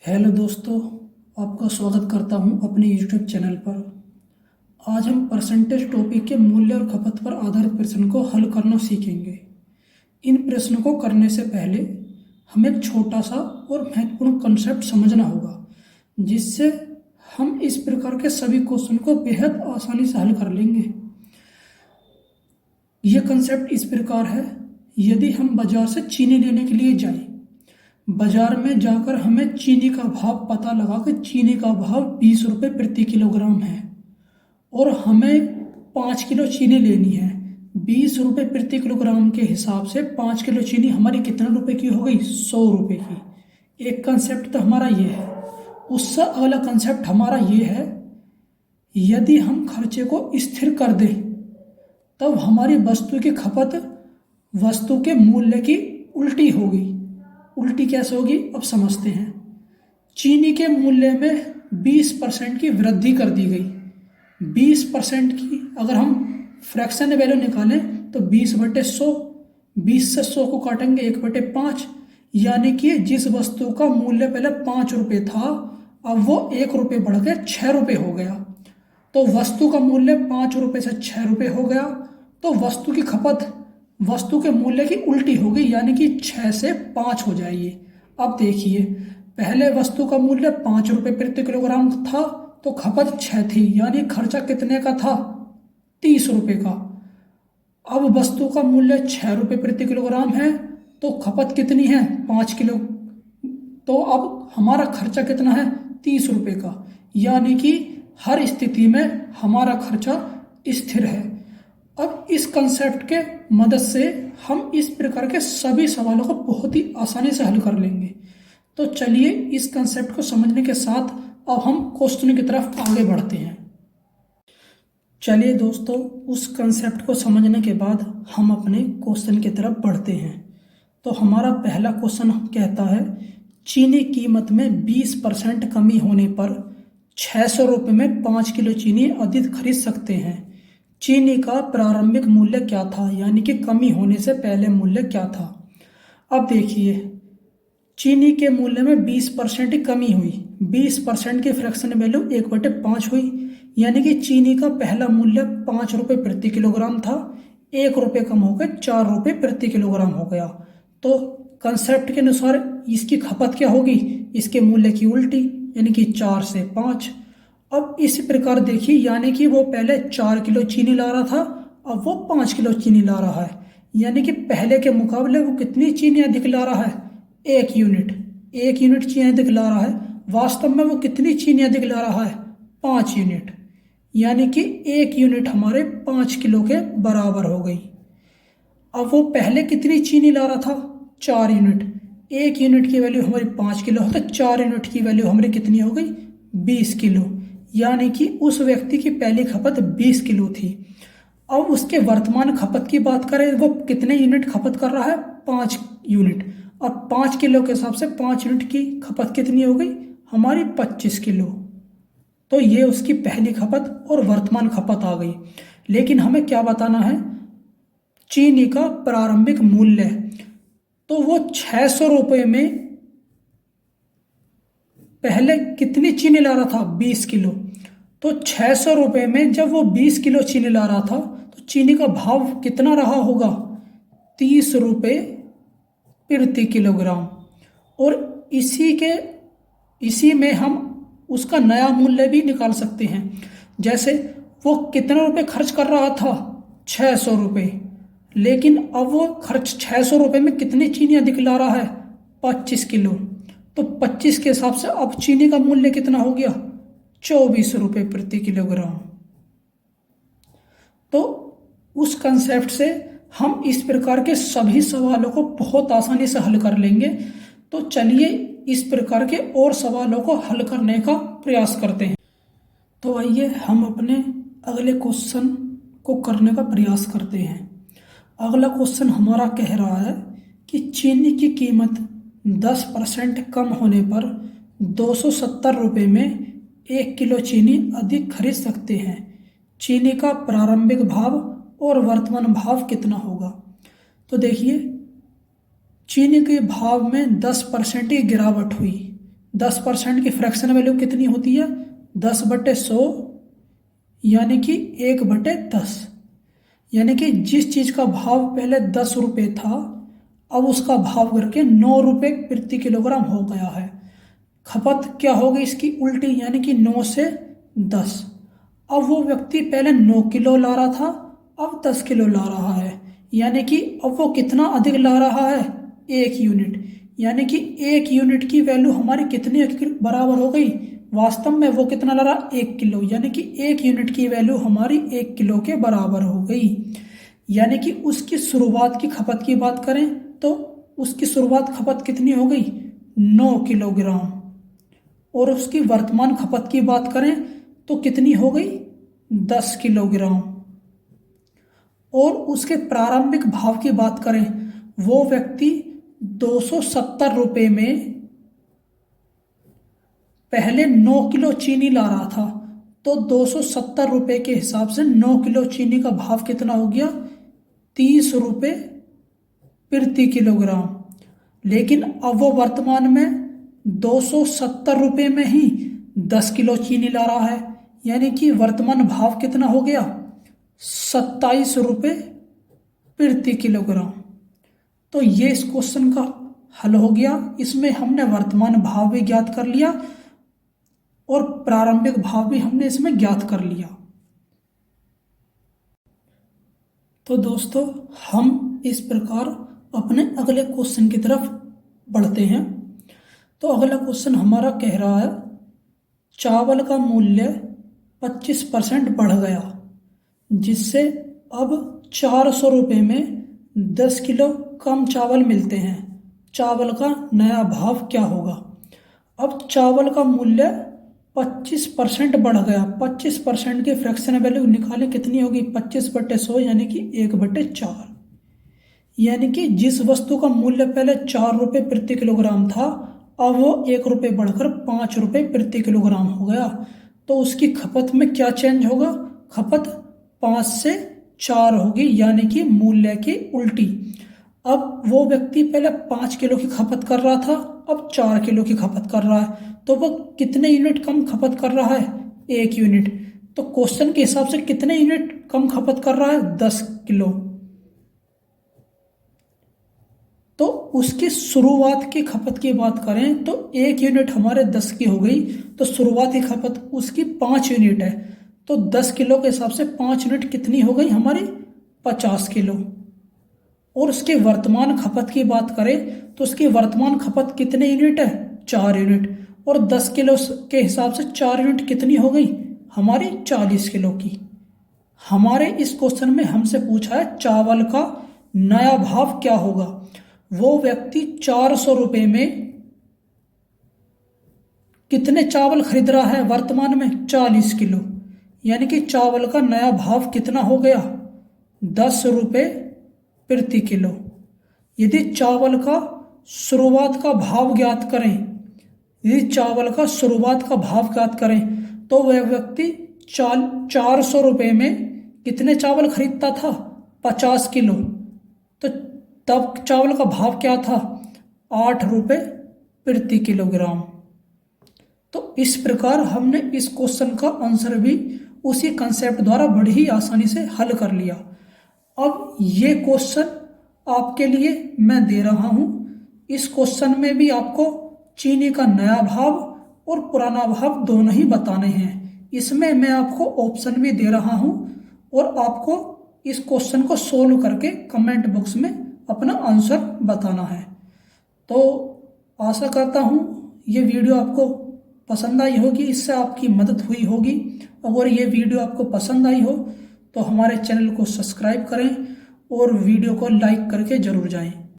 Hello दोस्तों, आपका स्वागत करता हूं अपने यूट्यूब चैनल पर। आज हम परसेंटेज टॉपिक के मूल्य और खपत पर आधारित प्रश्न को हल करना सीखेंगे। इन प्रश्नों को करने से पहले हमें एक छोटा सा और महत्वपूर्ण कंसेप्ट समझना होगा, जिससे हम इस प्रकार के सभी क्वेश्चन को बेहद आसानी से हल कर लेंगे। यह कंसेप्ट इस प्रकार है। यदि हम बाजार से चीनी लेने के लिए जाएं, बाजार में जाकर हमें चीनी का भाव पता लगा कि चीनी का भाव 20 रुपये प्रति किलोग्राम है और हमें 5 किलो चीनी लेनी है। 20 रुपये प्रति किलोग्राम के हिसाब से 5 किलो चीनी हमारी कितने रुपए की हो गई? 100 रुपये की। एक कंसेप्ट तो हमारा ये है। उससे अगला कंसेप्ट हमारा ये है, यदि हम खर्चे को स्थिर कर दें तब हमारी वस्तु की खपत वस्तु के मूल्य की उल्टी होगी। उल्टी कैसे होगी, अब समझते हैं। चीनी के मूल्य में 20% की वृद्धि कर दी गई। 20% की अगर हम फ्रैक्शन वैल्यू निकालें तो 20/100, 20 से 100 को काटेंगे 1/5, यानी कि जिस वस्तु का मूल्य पहले 5 रुपये था अब वो 1 रुपये बढ़ के 6 रुपये हो गया। तो वस्तु का मूल्य 5 रुपये से 6 रुपये हो गया, तो वस्तु की खपत वस्तु के मूल्य की उल्टी हो गई, यानी कि 6 से 5 हो जाएगी। अब देखिए, पहले वस्तु का मूल्य 5 रुपये प्रति किलोग्राम था तो खपत 6 थी, यानी खर्चा कितने का था? 30 रुपये का। अब वस्तु का मूल्य 6 रुपये प्रति किलोग्राम है तो खपत कितनी है? 5 किलो। तो अब हमारा खर्चा कितना है? 30 रुपये का, यानी कि हर स्थिति में हमारा खर्चा स्थिर है। अब इस कंसेप्ट के मदद से हम इस प्रकार के सभी सवालों को बहुत ही आसानी से हल कर लेंगे। तो चलिए, इस कंसेप्ट को समझने के साथ अब हम क्वेश्चन की तरफ आगे बढ़ते हैं। चलिए दोस्तों, उस कंसेप्ट को समझने के बाद हम अपने क्वेश्चन की तरफ बढ़ते हैं। तो हमारा पहला क्वेश्चन कहता है, चीनी कीमत में 20% कमी होने पर 600 रुपये में 5 किलो चीनी अधिक खरीद सकते हैं। चीनी का प्रारंभिक मूल्य क्या था, यानी कि कमी होने से पहले मूल्य क्या था। अब देखिए, चीनी के मूल्य में 20% की कमी हुई। 20% की फ्रैक्शन वैल्यू 1/5 हुई, यानी कि चीनी का पहला मूल्य 5 रुपये प्रति किलोग्राम था, 1 रुपये कम होकर 4 रुपये प्रति किलोग्राम हो गया। तो कंसेप्ट के अनुसार इसकी खपत क्या होगी? इसके मूल्य की उल्टी, यानी कि 4 से 5। अब इस प्रकार देखिए, यानी कि वो पहले 4 किलो चीनी ला रहा था, अब वो 5 किलो चीनी ला रहा है, यानी कि पहले के मुकाबले वो कितनी चीनी अधिक ला रहा है? 1 यूनिट। 1 यूनिट चीनी अधिक ला रहा है। वास्तव में वो कितनी चीनी अधिक ला रहा है? 5 यूनिट, यानी कि 1 यूनिट हमारे 5 किलो के बराबर हो गई। अब वो पहले कितनी चीनी ला रहा था? 4 यूनिट। 1 यूनिट की वैल्यू हमारी 5 किलो है, तो 4 यूनिट की वैल्यू हमारी कितनी हो गई? 20 किलो, यानी कि उस व्यक्ति की पहली खपत 20 किलो थी। अब उसके वर्तमान खपत की बात करें, वो कितने यूनिट खपत कर रहा है? 5 यूनिट। अब 5 किलो के हिसाब से 5 यूनिट की खपत कितनी हो गई? हमारी 25 किलो। तो ये उसकी पहली खपत और वर्तमान खपत आ गई। लेकिन हमें क्या बताना है? चीनी का प्रारंभिक मूल्य। तो वो 600 रुपये में पहले कितनी चीनी ला रहा था? 20 किलो। तो 600 रुपये में जब वो 20 किलो चीनी ला रहा था तो चीनी का भाव कितना रहा होगा? 30 रुपये प्रति किलोग्राम। और इसी में हम उसका नया मूल्य भी निकाल सकते हैं। जैसे वो कितने रुपए खर्च कर रहा था? 600 रुपये। लेकिन अब वो खर्च 600 रुपये में कितनी चीनी अधिक ला रहा है? 25 किलो। तो 25 के हिसाब से अब चीनी का मूल्य कितना हो गया? 24 रुपये प्रति किलोग्राम। तो उस कंसेप्ट से हम इस प्रकार के सभी सवालों को बहुत आसानी से हल कर लेंगे। तो चलिए, इस प्रकार के और सवालों को हल करने का प्रयास करते हैं। तो आइए हम अपने अगले क्वेश्चन को करने का प्रयास करते हैं। अगला क्वेश्चन हमारा कह रहा है कि चीनी की कीमत 10% कम होने पर 270 रुपये में 1 किलो चीनी अधिक खरीद सकते हैं। चीनी का प्रारंभिक भाव और वर्तमान भाव कितना होगा? तो देखिए, चीनी के भाव में 10% की गिरावट हुई। 10% की फ्रैक्शन वैल्यू कितनी होती है? 10/100 यानी कि 1/10। यानी कि जिस चीज़ का भाव पहले 10 रुपये था, अब उसका भाव करके 9 रुपये प्रति किलोग्राम हो गया है। खपत क्या होगी इसकी उल्टी, यानी कि 9 से 10। अब वो व्यक्ति पहले 9 किलो ला रहा था, अब 10 किलो ला रहा है, यानी कि अब वो कितना अधिक ला रहा है? 1 यूनिट। यानी कि 1 यूनिट की वैल्यू हमारी कितने बराबर हो गई? वास्तव में वो कितना ला रहा? 1 किलो। यानी कि 1 यूनिट की वैल्यू हमारी 1 किलो के बराबर हो गई। यानी कि उसकी शुरुआत की खपत की बात करें तो उसकी शुरुआत खपत कितनी हो गई? 9 किलोग्राम। और उसकी वर्तमान खपत की बात करें तो कितनी हो गई? 10 किलोग्राम। और उसके प्रारंभिक भाव की बात करें, वो व्यक्ति 270 रुपये में पहले 9 किलो चीनी ला रहा था, तो 270 रुपये के हिसाब से 9 किलो चीनी का भाव कितना हो गया? 30 रुपये प्रति किलोग्राम। लेकिन अब वो वर्तमान में 270 रुपये में ही 10 किलो चीनी ला रहा है, यानी कि वर्तमान भाव कितना हो गया? 27 रुपये प्रति किलोग्राम। तो ये इस क्वेश्चन का हल हो गया। इसमें हमने वर्तमान भाव भी ज्ञात कर लिया और प्रारंभिक भाव भी हमने इसमें ज्ञात कर लिया। तो दोस्तों, हम इस प्रकार अपने अगले क्वेश्चन की तरफ बढ़ते हैं। तो अगला क्वेश्चन हमारा कह रहा है, चावल का मूल्य 25% बढ़ गया, जिससे अब 400 रुपये में 10 किलो कम चावल मिलते हैं। चावल का नया भाव क्या होगा? अब चावल का मूल्य 25% बढ़ गया। 25% की फ्रैक्शन वैल्यू निकालें, कितनी होगी? 25/100 यानी कि 1/4। यानी कि जिस वस्तु का मूल्य पहले 4 रुपये प्रति किलोग्राम था, अब वो 1 रुपये बढ़कर 5 रुपये प्रति किलोग्राम हो गया। तो उसकी खपत में क्या चेंज होगा? खपत 5 से 4 होगी, यानी कि मूल्य की उल्टी। अब वो व्यक्ति पहले 5 किलो की खपत कर रहा था, अब 4 किलो की खपत कर रहा है, तो वो कितने यूनिट कम खपत कर रहा है? 1 यूनिट। तो क्वेश्चन के हिसाब से कितने यूनिट कम खपत कर रहा है? 10 किलो। तो उसकी शुरुआत की खपत की बात करें तो 1 यूनिट हमारे 10 की हो गई, तो शुरुआती खपत उसकी 5 यूनिट है। तो 10 किलो के हिसाब से 5 यूनिट कितनी हो गई हमारी? 50 किलो। और उसके वर्तमान खपत की बात करें तो उसकी वर्तमान खपत कितने यूनिट है? 4 यूनिट। और 10 किलो के हिसाब से 4 यूनिट कितनी हो गई हमारी? 40 किलो की। हमारे इस क्वेश्चन में हमसे पूछा है चावल का नया भाव क्या होगा। वो व्यक्ति 400 रुपये में कितने चावल खरीद रहा है वर्तमान में? 40 किलो। यानी कि चावल का नया भाव कितना हो गया? 10 रुपये प्रति किलो। यदि चावल का शुरुआत का भाव ज्ञात करें, यदि चावल का शुरुआत का भाव ज्ञात करें तो वह व्यक्ति 400 रुपये में कितने चावल खरीदता था? 50 किलो। तो तब चावल का भाव क्या था? 8 रुपये प्रति किलोग्राम। तो इस प्रकार हमने इस क्वेश्चन का आंसर भी उसी कंसेप्ट द्वारा बड़ी ही आसानी से हल कर लिया। अब ये क्वेश्चन आपके लिए मैं दे रहा हूँ। इस क्वेश्चन में भी आपको चीनी का नया भाव और पुराना भाव दोनों ही बताने हैं। इसमें मैं आपको ऑप्शन भी दे रहा हूँ और आपको इस क्वेश्चन को सोल्व करके कमेंट बॉक्स में अपना आंसर बताना है। तो आशा करता हूँ ये वीडियो आपको पसंद आई होगी, इससे आपकी मदद हुई होगी। अगर ये वीडियो आपको पसंद आई हो तो हमारे चैनल को सब्सक्राइब करें और वीडियो को लाइक करके ज़रूर जाएं।